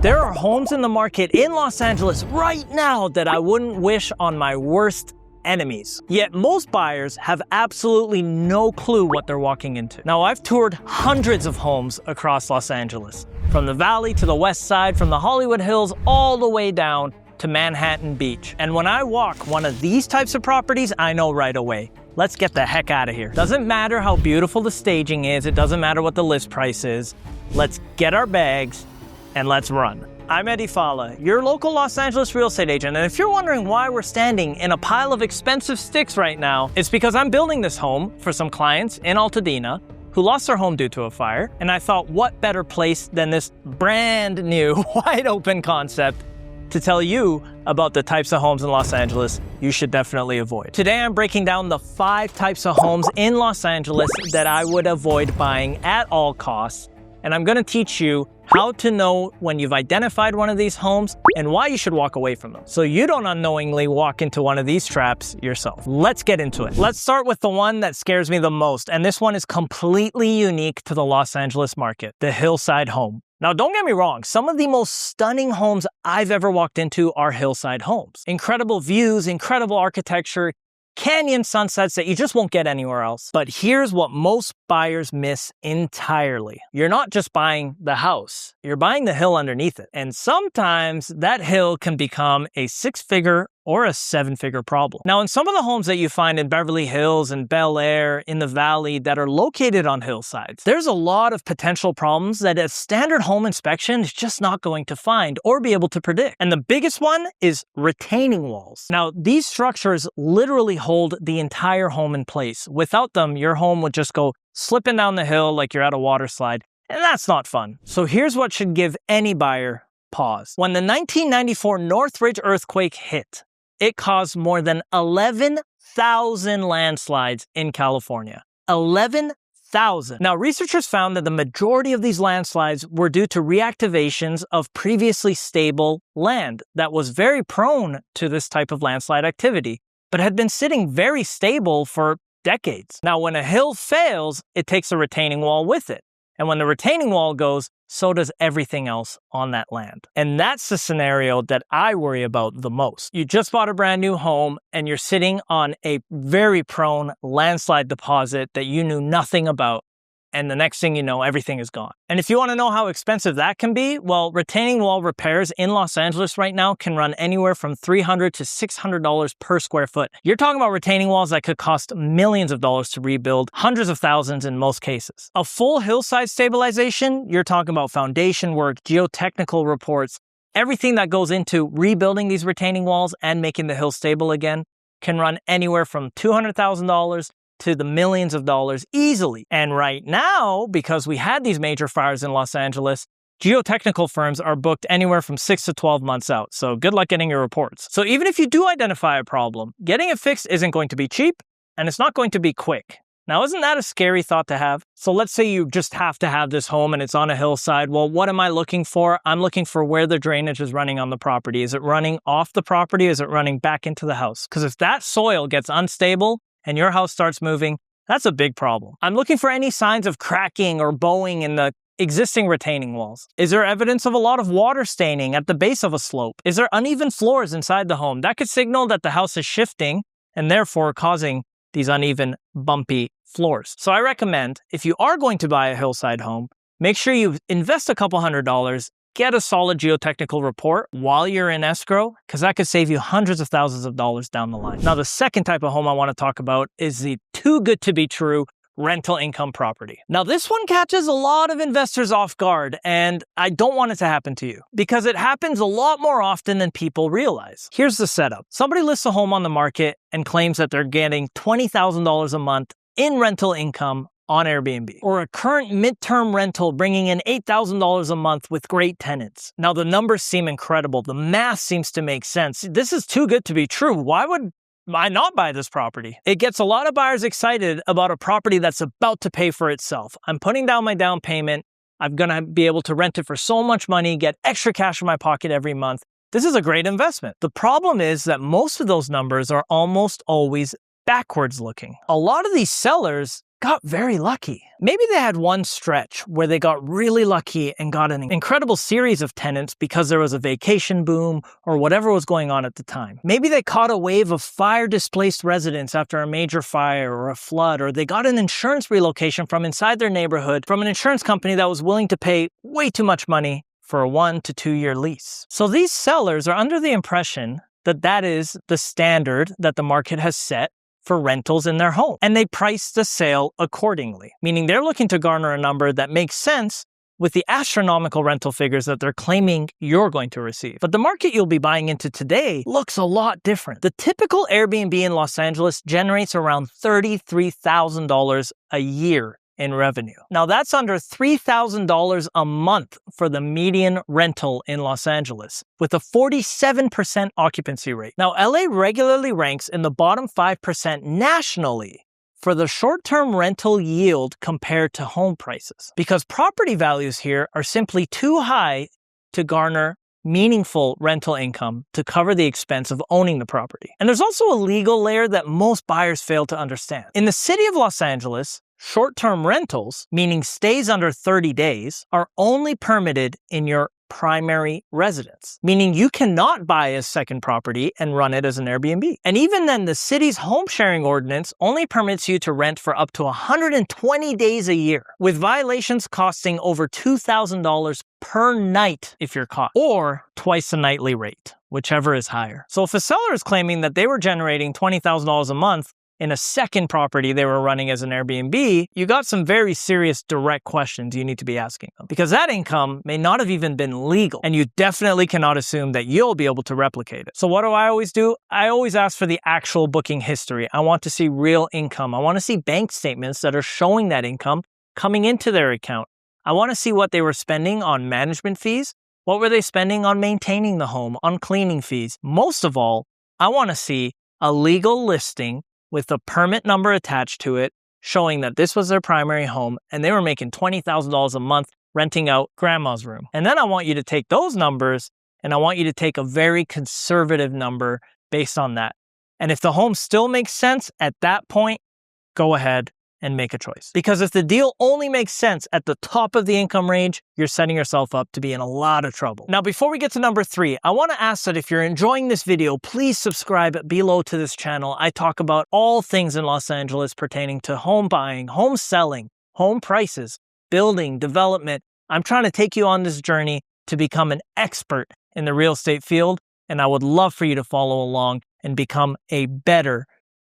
There are homes in the market in Los Angeles right now that I wouldn't wish on my worst enemies. Yet most buyers have absolutely no clue what they're walking into. Now, I've toured hundreds of homes across Los Angeles, from the Valley to the West Side, from the Hollywood Hills all the way down to Manhattan Beach. And when I walk one of these types of properties, I know right away, let's get the heck out of here. Doesn't matter how beautiful the staging is, it doesn't matter what the list price is. Let's get our bags and let's run. I'm Eddie Fallah, your local Los Angeles real estate agent, and if you're wondering why we're standing in a pile of expensive sticks right now, it's because I'm building this home for some clients in Altadena who lost their home due to a fire, and I thought what better place than this brand new, wide open concept to tell you about the types of homes in Los Angeles you should definitely avoid. Today I'm breaking down the 5 types of homes in Los Angeles that I would avoid buying at all costs, and I'm gonna teach you how to know when you've identified one of these homes and why you should walk away from them, so you don't unknowingly walk into one of these traps yourself. Let's get into it. Let's start with the one that scares me the most, and this one is completely unique to the Los Angeles market, the Hillside home. Now, don't get me wrong, some of the most stunning homes I've ever walked into are Hillside homes. Incredible views, incredible architecture, canyon sunsets that you just won't get anywhere else. But here's what most buyers miss entirely. You're not just buying the house, you're buying the hill underneath it. And sometimes that hill can become a 6-figure or a 7-figure problem. Now, in some of the homes that you find in Beverly Hills and Bel Air, in the Valley, that are located on hillsides, there's a lot of potential problems that a standard home inspection is just not going to find or be able to predict. And the biggest one is retaining walls. Now, these structures literally hold the entire home in place. Without them, your home would just go slipping down the hill like you're at a water slide, and that's not fun. So here's what should give any buyer pause. When the 1994 Northridge earthquake hit, it caused more than 11,000 landslides in California. 11,000. Now, researchers found that the majority of these landslides were due to reactivations of previously stable land that was very prone to this type of landslide activity, but had been sitting very stable for decades. Now, when a hill fails, it takes a retaining wall with it. And when the retaining wall goes, so does everything else on that land. And that's the scenario that I worry about the most. You just bought a brand new home and you're sitting on a very prone landslide deposit that you knew nothing about. And the next thing you know, everything is gone. And if you want to know how expensive that can be, well, retaining wall repairs in Los Angeles right now can run anywhere from $300 to $600 per square foot. You're talking about retaining walls that could cost millions of dollars to rebuild, hundreds of thousands in most cases. A full hillside stabilization, you're talking about foundation work, geotechnical reports, everything that goes into rebuilding these retaining walls and making the hill stable again can run anywhere from $200,000 to the millions of dollars easily. And right now, because we had these major fires in Los Angeles, geotechnical firms are booked anywhere from 6 to 12 months out. So good luck getting your reports. So even if you do identify a problem, getting it fixed isn't going to be cheap and it's not going to be quick. Now, isn't that a scary thought to have? So let's say you just have to have this home and it's on a hillside. Well, what am I looking for? I'm looking for where the drainage is running on the property. Is it running off the property? Is it running back into the house? Because if that soil gets unstable and your house starts moving, that's a big problem. I'm looking for any signs of cracking or bowing in the existing retaining walls. Is there evidence of a lot of water staining at the base of a slope? Is there uneven floors inside the home? That could signal that the house is shifting and therefore causing these uneven, bumpy floors. So I recommend, if you are going to buy a hillside home, make sure you invest a couple $100, get a solid geotechnical report while you're in escrow, because that could save you hundreds of thousands of dollars down the line. Now, the second type of home I want to talk about is the too good to be true rental income property. Now, this one catches a lot of investors off guard, and I don't want it to happen to you because it happens a lot more often than people realize. Here's the setup. Somebody lists a home on the market and claims that they're getting $20,000 a month in rental income on Airbnb, or a current midterm rental bringing in $8,000 a month with great tenants. Now, the numbers seem incredible. The math seems to make sense. This is too good to be true. Why would I not buy this property? It gets a lot of buyers excited about a property that's about to pay for itself. I'm putting down my down payment. I'm going to be able to rent it for so much money, get extra cash in my pocket every month. This is a great investment. The problem is that most of those numbers are almost always backwards looking. A lot of these sellers got very lucky. Maybe they had one stretch where they got really lucky and got an incredible series of tenants because there was a vacation boom or whatever was going on at the time. Maybe they caught a wave of fire-displaced residents after a major fire or a flood, or they got an insurance relocation from inside their neighborhood from an insurance company that was willing to pay way too much money for a 1 to 2 year lease. So these sellers are under the impression that that is the standard that the market has set for rentals in their home. And they price the sale accordingly, meaning they're looking to garner a number that makes sense with the astronomical rental figures that they're claiming you're going to receive. But the market you'll be buying into today looks a lot different. The typical Airbnb in Los Angeles generates around $33,000 a year in revenue. Now that's under $3,000 a month for the median rental in Los Angeles, with a 47% occupancy rate. Now LA regularly ranks in the bottom 5% nationally for the short-term rental yield compared to home prices, because property values here are simply too high to garner meaningful rental income to cover the expense of owning the property. And there's also a legal layer that most buyers fail to understand. In the city of Los Angeles, short-term rentals, meaning stays under 30 days, are only permitted in your primary residence, meaning you cannot buy a second property and run it as an Airbnb. And even then, the city's home sharing ordinance only permits you to rent for up to 120 days a year, with violations costing over $2,000 per night if you're caught, or twice the nightly rate, whichever is higher. So if a seller is claiming that they were generating $20,000 a month in a second property they were running as an Airbnb, you got some very serious direct questions you need to be asking them, because that income may not have even been legal, and you definitely cannot assume that you'll be able to replicate it. So what do? I always ask for the actual booking history. I want to see real income. I want to see bank statements that are showing that income coming into their account. I want to see what they were spending on management fees. What were they spending on maintaining the home, on cleaning fees? Most of all, I want to see a legal listing with a permit number attached to it, showing that this was their primary home and they were making $20,000 a month renting out grandma's room. And then I want you to take those numbers and I want you to take a very conservative number based on that. And if the home still makes sense at that point, go ahead and make a choice. Because if the deal only makes sense at the top of the income range, you're setting yourself up to be in a lot of trouble. Now, before we get to number 3, I want to ask that if you're enjoying this video, please subscribe below to this channel. I talk about all things in Los Angeles pertaining to home buying, home selling, home prices, building, development. I'm trying to take you on this journey to become an expert in the real estate field, and I would love for you to follow along and become a better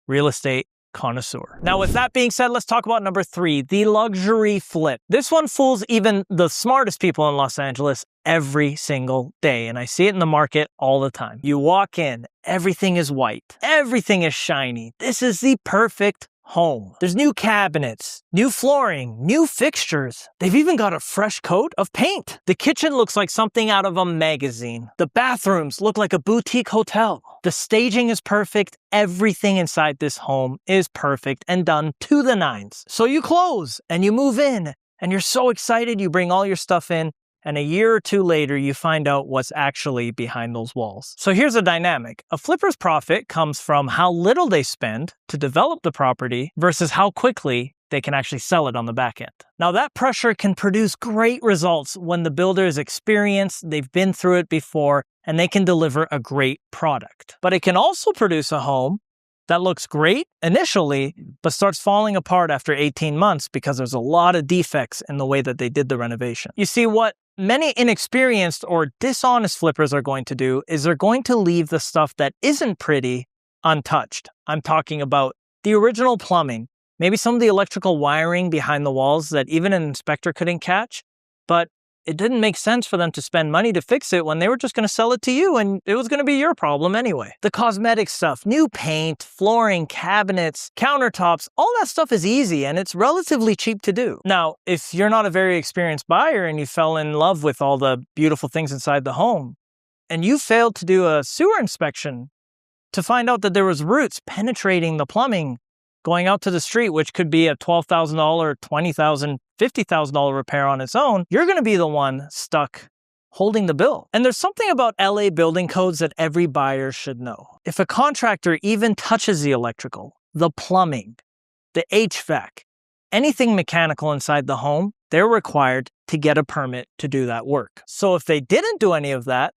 real estate connoisseur. Now, with that being said, let's talk about number 3, the luxury flip. This one fools even the smartest people in Los Angeles every single day, and I see it in the market all the time. You walk in, everything is white, everything is shiny. This is the perfect home. There's new cabinets, new flooring, new fixtures. They've even got a fresh coat of paint. The kitchen looks like something out of a magazine. The bathrooms look like a boutique hotel. The staging is perfect. Everything inside this home is perfect and done to the nines. So you close and you move in and you're so excited, you bring all your stuff in, and a year or two later, you find out what's actually behind those walls. So here's a dynamic. A flipper's profit comes from how little they spend to develop the property versus how quickly they can actually sell it on the back end. Now, that pressure can produce great results when the builder is experienced, they've been through it before, and they can deliver a great product. But it can also produce a home that looks great initially, but starts falling apart after 18 months because there's a lot of defects in the way that they did the renovation. You see, what many inexperienced or dishonest flippers are going to do is they're going to leave the stuff that isn't pretty untouched. I'm talking about the original plumbing, maybe some of the electrical wiring behind the walls that even an inspector couldn't catch, but it didn't make sense for them to spend money to fix it when they were just going to sell it to you and it was going to be your problem anyway. The cosmetic stuff, new paint, flooring, cabinets, countertops, all that stuff is easy and it's relatively cheap to do. Now, if you're not a very experienced buyer and you fell in love with all the beautiful things inside the home and you failed to do a sewer inspection to find out that there was roots penetrating the plumbing going out to the street, which could be a $12,000, $20,000, $50,000 repair on its own, you're going to be the one stuck holding the bill. And there's something about LA building codes that every buyer should know. If a contractor even touches the electrical, the plumbing, the HVAC, anything mechanical inside the home, they're required to get a permit to do that work. So if they didn't do any of that,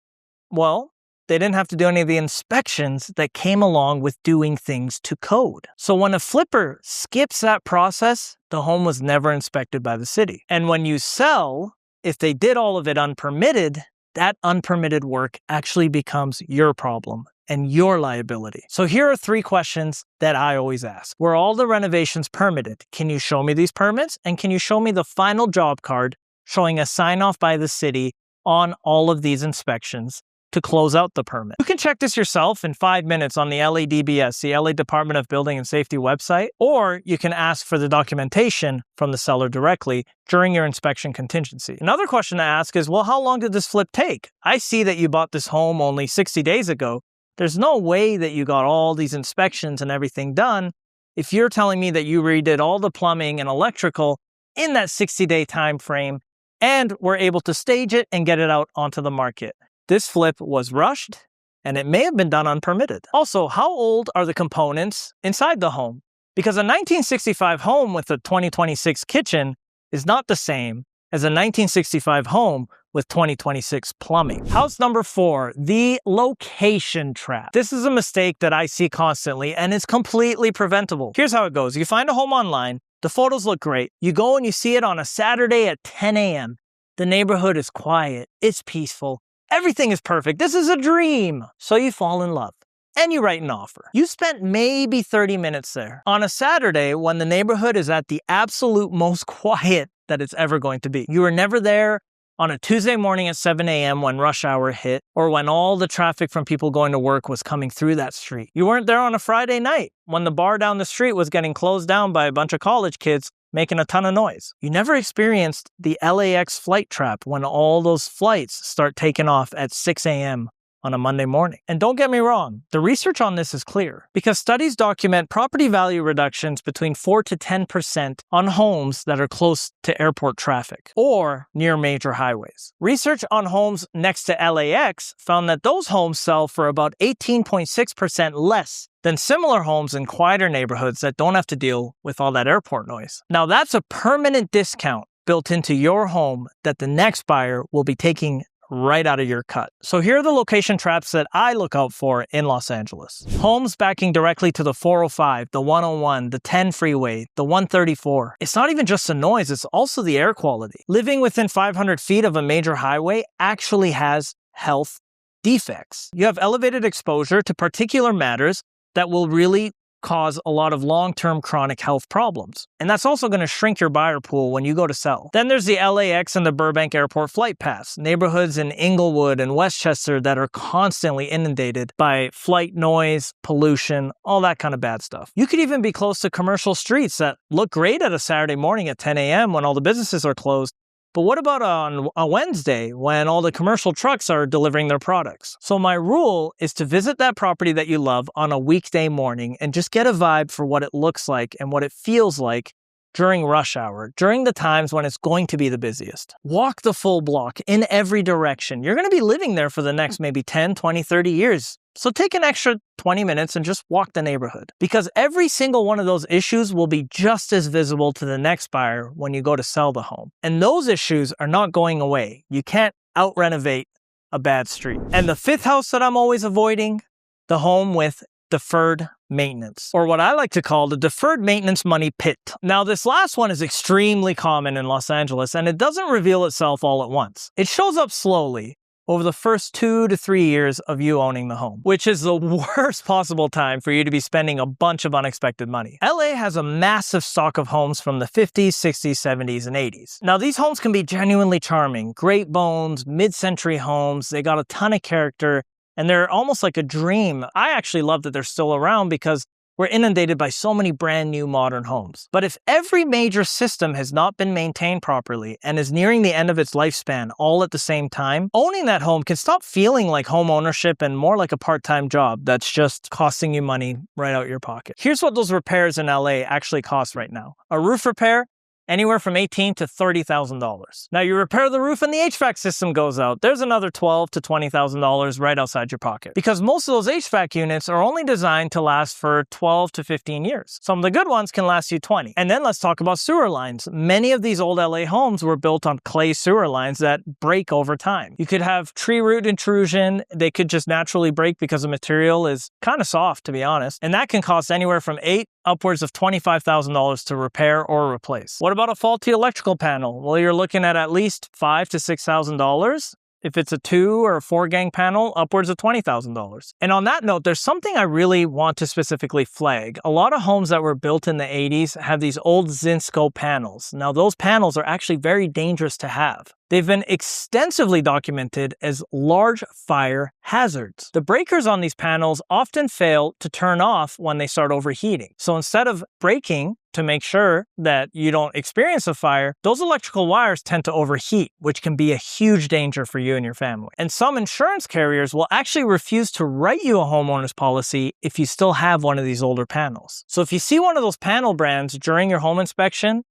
well, they didn't have to do any of the inspections that came along with doing things to code. So when a flipper skips that process, the home was never inspected by the city. And when you sell, if they did all of it unpermitted, that unpermitted work actually becomes your problem and your liability. So here are 3 questions that I always ask. Were all the renovations permitted? Can you show me these permits? And can you show me the final job card showing a sign off by the city on all of these inspections to close out the permit? You can check this yourself in 5 minutes on the LADBS, the LA Department of Building and Safety website, or you can ask for the documentation from the seller directly during your inspection contingency. Another question to ask is, well, how long did this flip take? I see that you bought this home only 60 days ago. There's no way that you got all these inspections and everything done if you're telling me that you redid all the plumbing and electrical in that 60-day time frame and were able to stage it and get it out onto the market. This flip was rushed, and it may have been done unpermitted. Also, how old are the components inside the home? Because a 1965 home with a 2026 kitchen is not the same as a 1965 home with 2026 plumbing. House number 4, the location trap. This is a mistake that I see constantly, and it's completely preventable. Here's how it goes. You find a home online, the photos look great. You go and you see it on a Saturday at 10 a.m. The neighborhood is quiet, it's peaceful, everything is perfect. This is a dream. So you fall in love and you write an offer. You spent maybe 30 minutes there on a Saturday when the neighborhood is at the absolute most quiet that it's ever going to be. You were never there on a Tuesday morning at 7 a.m. when rush hour hit or when all the traffic from people going to work was coming through that street. You weren't there on a Friday night when the bar down the street was getting closed down by a bunch of college kids making a ton of noise. You never experienced the LAX flight trap when all those flights start taking off at 6 a.m. on a Monday morning. And don't get me wrong, the research on this is clear because studies document property value reductions between 4 to 10% on homes that are close to airport traffic or near major highways. Research on homes next to LAX found that those homes sell for about 18.6% less than similar homes in quieter neighborhoods that don't have to deal with all that airport noise. Now that's a permanent discount built into your home that the next buyer will be taking right out of your cut. So here are the location traps that I look out for in Los Angeles. Homes backing directly to the 405, the 101, the 10 freeway, the 134. It's not even just the noise, it's also the air quality. Living within 500 feet of a major highway actually has health defects. You have elevated exposure to particulate matters that will really cause a lot of long-term chronic health problems. And that's also going to shrink your buyer pool when you go to sell. Then there's the LAX and the Burbank Airport flight paths, neighborhoods in Inglewood and Westchester that are constantly inundated by flight noise, pollution, all that kind of bad stuff. You could even be close to commercial streets that look great at a Saturday morning at 10 a.m. when all the businesses are closed. But what about on a Wednesday when all the commercial trucks are delivering their products? So my rule is to visit that property that you love on a weekday morning and just get a vibe for what it looks like and what it feels like during rush hour, during the times when it's going to be the busiest. Walk the full block in every direction. You're going to be living there for the next maybe 10, 20, 30 years. So take an extra 20 minutes and just walk the neighborhood because every single one of those issues will be just as visible to the next buyer when you go to sell the home. And those issues are not going away. You can't out-renovate a bad street. And the 5th house that I'm always avoiding, the home with deferred maintenance, or what I like to call the deferred maintenance money pit. Now, this last one is extremely common in Los Angeles, and it doesn't reveal itself all at once. It shows up slowly over the first 2 to 3 years of you owning the home, which is the worst possible time for you to be spending a bunch of unexpected money. LA has a massive stock of homes from the 50s, 60s, 70s, and 80s. Now, these homes can be genuinely charming, great bones, mid-century homes. They got a ton of character, and they're almost like a dream. I actually love that they're still around because we're inundated by so many brand new modern homes. But if every major system has not been maintained properly and is nearing the end of its lifespan all at the same time, owning that home can stop feeling like home ownership and more like a part-time job that's just costing you money right out your pocket. Here's what those repairs in LA actually cost right now. A roof repair, anywhere from $18,000 to $30,000. Now you repair the roof and the HVAC system goes out. There's another $12,000 to $20,000 right outside your pocket. Because most of those HVAC units are only designed to last for 12 to 15 years. Some of the good ones can last you 20. And then let's talk about sewer lines. Many of these old LA homes were built on clay sewer lines that break over time. You could have tree root intrusion. They could just naturally break because the material is kind of soft, to be honest. And that can cost anywhere from $8,000 upwards of $25,000 to repair or replace. What about a faulty electrical panel? Well, you're looking at least $5,000 to $6,000. If it's a 2 or 4 gang panel, upwards of $20,000. And on that note, there's something I really want to specifically flag. A lot of homes that were built in the 80s have these old Zinsco panels. Now, those panels are actually very dangerous to have. They've been extensively documented as large fire hazards. The breakers on these panels often fail to turn off when they start overheating. So instead of breaking to make sure that you don't experience a fire, those electrical wires tend to overheat, which can be a huge danger for you and your family. And some insurance carriers will actually refuse to write you a homeowner's policy if you still have one of these older panels. So if you see one of those panel brands during your home inspection,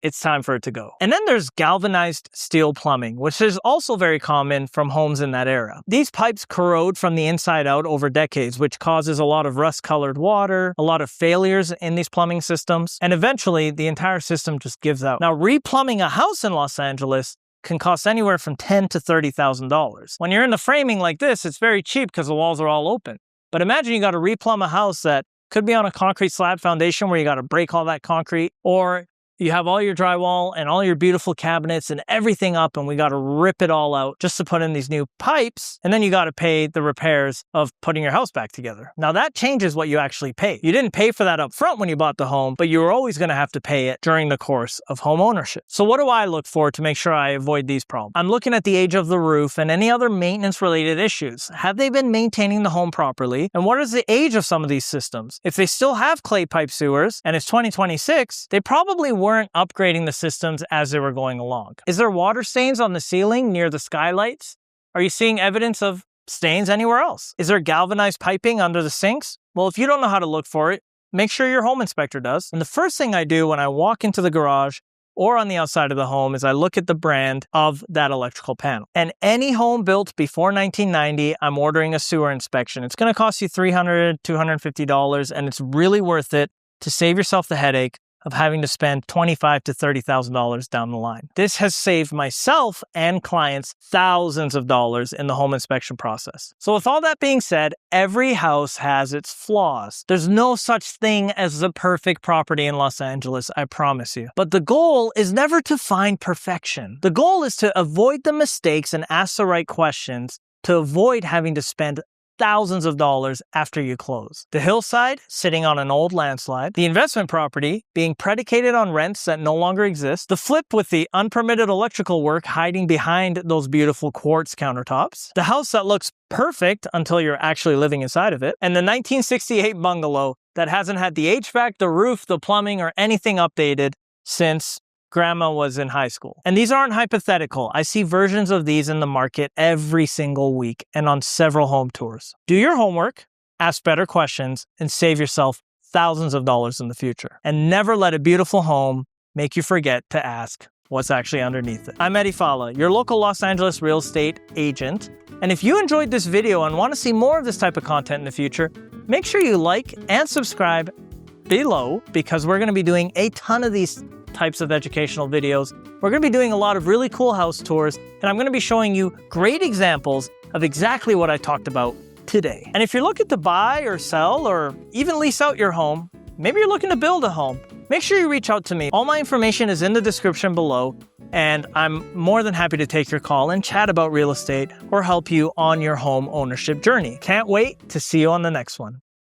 it's time for it to go. And then there's galvanized steel plumbing, which is also very common from homes in that era. These pipes corrode from the inside out over decades, which causes a lot of rust-colored water, a lot of failures in these plumbing systems, and eventually the entire system just gives out. Now, replumbing a house in Los Angeles can cost anywhere from $10,000 to $30,000. When you're in the framing like this, it's very cheap because the walls are all open. But imagine you got to replumb a house that could be on a concrete slab foundation where you got to break all that concrete, or you have all your drywall and all your beautiful cabinets and everything up, and we got to rip it all out just to put in these new pipes. And then you got to pay the repairs of putting your house back together. Now that changes what you actually pay. You didn't pay for that up front when you bought the home, but you were always going to have to pay it during the course of home ownership. So what do I look for to make sure I avoid these problems? I'm looking at the age of the roof and any other maintenance related issues. Have they been maintaining the home properly? And what is the age of some of these systems? If they still have clay pipe sewers and it's 2026, they probably weren't upgrading the systems as they were going along. Is there water stains on the ceiling near the skylights? Are you seeing evidence of stains anywhere else? Is there galvanized piping under the sinks? Well, if you don't know how to look for it, make sure your home inspector does. And the first thing I do when I walk into the garage or on the outside of the home is I look at the brand of that electrical panel. And any home built before 1990, I'm ordering a sewer inspection. It's going to cost you $300, $250, and it's really worth it to save yourself the headache of having to spend $25,000 to $30,000 down the line. This has saved myself and clients thousands of dollars in the home inspection process. So with all that being said, every house has its flaws. There's no such thing as the perfect property in Los Angeles, I promise you. But the goal is never to find perfection. The goal is to avoid the mistakes and ask the right questions to avoid having to spend thousands of dollars after you close. The Hillside, sitting on an old landslide. The investment property, being predicated on rents that no longer exist. The flip with the unpermitted electrical work hiding behind those beautiful quartz countertops. The house that looks perfect until you're actually living inside of it. And the 1968 bungalow that hasn't had the HVAC, the roof, the plumbing, or anything updated since Grandma was in high school. And these aren't hypothetical. I see versions of these in the market every single week and on several home tours. Do your homework, ask better questions, and save yourself thousands of dollars in the future. And never let a beautiful home make you forget to ask what's actually underneath it. I'm Eddie Fallah, your local Los Angeles real estate agent. And if you enjoyed this video and want to see more of this type of content in the future, make sure you like and subscribe below, because we're going to be doing a ton of these types of educational videos. We're going to be doing a lot of really cool house tours, and I'm going to be showing you great examples of exactly what I talked about today. And if you're looking to buy or sell or even lease out your home, maybe you're looking to build a home, make sure you reach out to me. All my information is in the description below, and I'm more than happy to take your call and chat about real estate or help you on your home ownership journey. Can't wait to see you on the next one.